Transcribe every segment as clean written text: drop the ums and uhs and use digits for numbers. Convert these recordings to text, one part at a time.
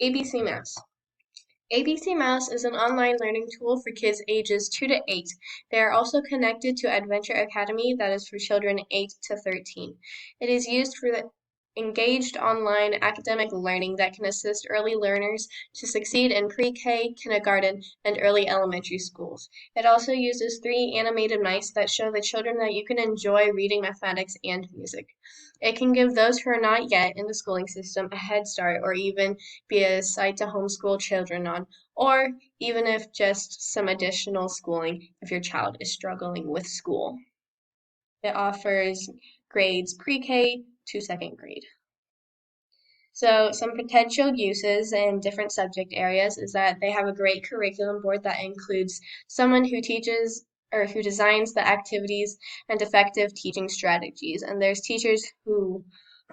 ABCmouse. ABCmouse is an online learning tool for kids ages 2 to 8. They are also connected to Adventure Academy, that is for children 8 to 13. It is used for the engaged online academic learning that can assist early learners to succeed in pre-K, kindergarten, and early elementary schools. It also uses 3 animated mice that show the children that you can enjoy reading, mathematics, and music. It can give those who are not yet in the schooling system a head start or even be a site to homeschool children on, or even if just some additional schooling if your child is struggling with school. It offers grades pre-K to second grade. So some potential uses in different subject areas is that they have a great curriculum board that includes someone who teaches or who designs the activities and effective teaching strategies. And there's teachers who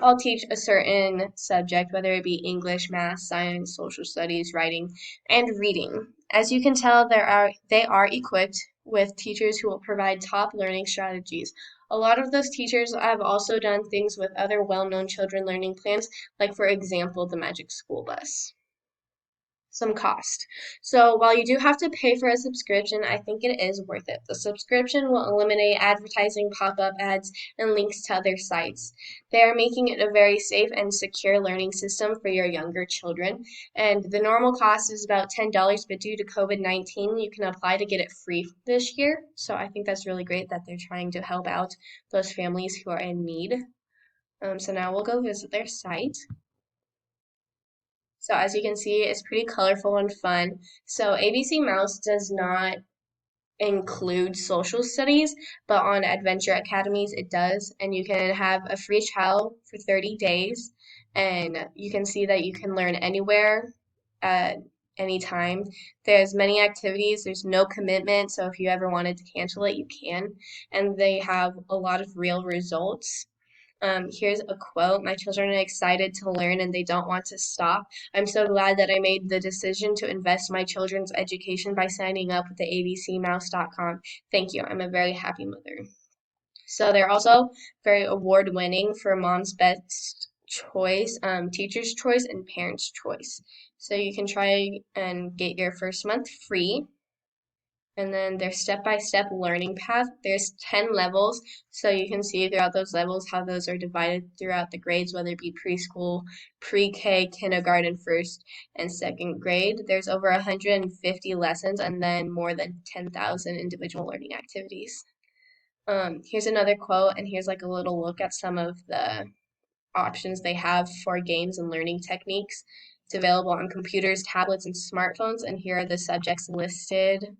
all teach a certain subject, whether it be English, math, science, social studies, writing, and reading. As you can tell, they are equipped with teachers who will provide top learning strategies. A lot of those teachers have also done things with other well-known children learning plans, like for example, the Magic School Bus. Some cost. So while you do have to pay for a subscription, I think it is worth it. The subscription will eliminate advertising, pop-up ads, and links to other sites. They are making it a very safe and secure learning system for your younger children. And the normal cost is about $10, but due to COVID-19, you can apply to get it free this year. So I think that's really great that they're trying to help out those families who are in need. So now we'll go visit their site. So as you can see, it's pretty colorful and fun. So ABCmouse does not include social studies, but on Adventure Academies it does. And you can have a free trial for 30 days. And you can see that you can learn anywhere at any time. There's many activities, there's no commitment. So if you ever wanted to cancel it, you can. And they have a lot of real results. Here's a quote. My children are excited to learn and they don't want to stop. I'm so glad that I made the decision to invest in my children's education by signing up with the abcmouse.com. Thank you. I'm a very happy mother. So they're also very award winning for Mom's Best Choice, Teacher's Choice, and Parents' Choice. So you can try and get your first month free. And then their step-by-step learning path. There's 10 levels, so you can see throughout those levels how those are divided throughout the grades, whether it be preschool, pre-K, kindergarten, first and second grade. There's over 150 lessons and then more than 10,000 individual learning activities. Here's another quote, and here's like a little look at some of the options they have for games and learning techniques. It's available on computers, tablets, and smartphones, and here are the subjects listed.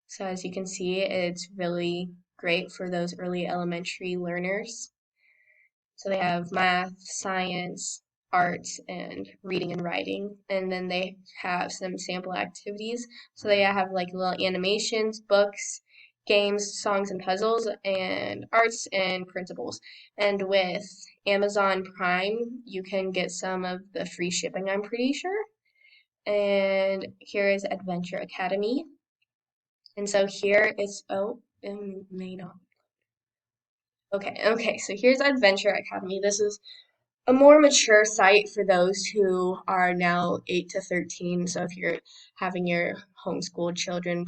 So as you can see, it's really great for those early elementary learners. So they have math, science, arts, and reading and writing. And then they have some sample activities. So they have like little animations, books, games, songs and puzzles, and arts and printables. And with Amazon Prime, you can get some of the free shipping, I'm pretty sure. And here is Adventure Academy. And so here is, oh, it may not. Okay, so here's Adventure Academy. This is a more mature site for those who are now 8 to 13. So if you're having your homeschool children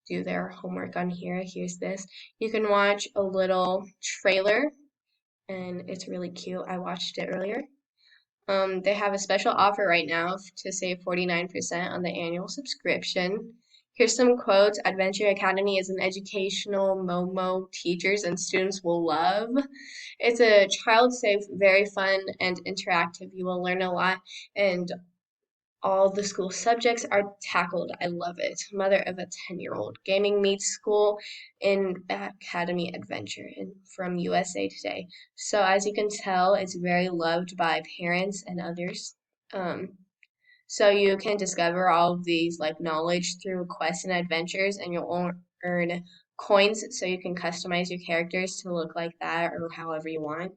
do their homework on here, here's this. You can watch a little trailer, and it's really cute. I watched it earlier. They have a special offer right now to save 49% on the annual subscription. Here's some quotes. Adventure Academy is an educational Momo teachers and students will love. It's a child-safe, very fun and interactive. You will learn a lot and all the school subjects are tackled. I love it. Mother of a 10-year-old. Gaming meets school in Academy Adventure from USA Today. So as you can tell, it's very loved by parents and others. So you can discover all of these like knowledge through quests and adventures, and you'll earn coins so you can customize your characters to look like that or however you want.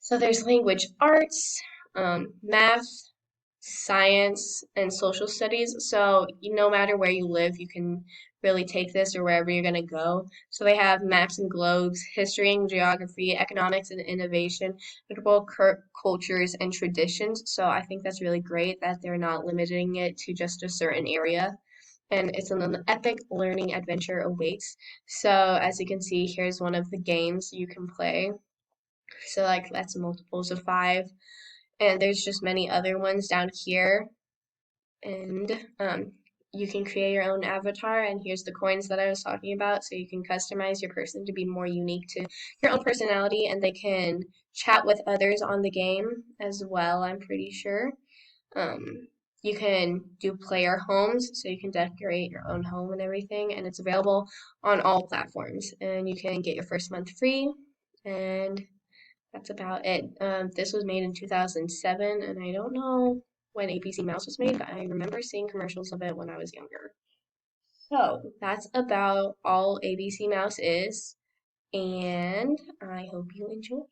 So there's language arts, math, science, and social studies. So no matter where you live, you can really take this or wherever you're going to go. So they have maps and globes, history and geography, economics and innovation, notable cultures and traditions. So I think that's really great that they're not limiting it to just a certain area. And it's an epic learning adventure awaits. So as you can see, here's one of the games you can play. So like that's multiples of five. And there's just many other ones down here. And you can create your own avatar. And here's the coins that I was talking about. So you can customize your person to be more unique to your own personality. And they can chat with others on the game as well, I'm pretty sure. Um, you can do player homes, so you can decorate your own home and everything, and it's available on all platforms. And you can get your first month free, and that's about it. This was made in 2007, and I don't know when ABC Mouse was made, but I remember seeing commercials of it when I was younger. So that's about all ABC Mouse is, and I hope you enjoy.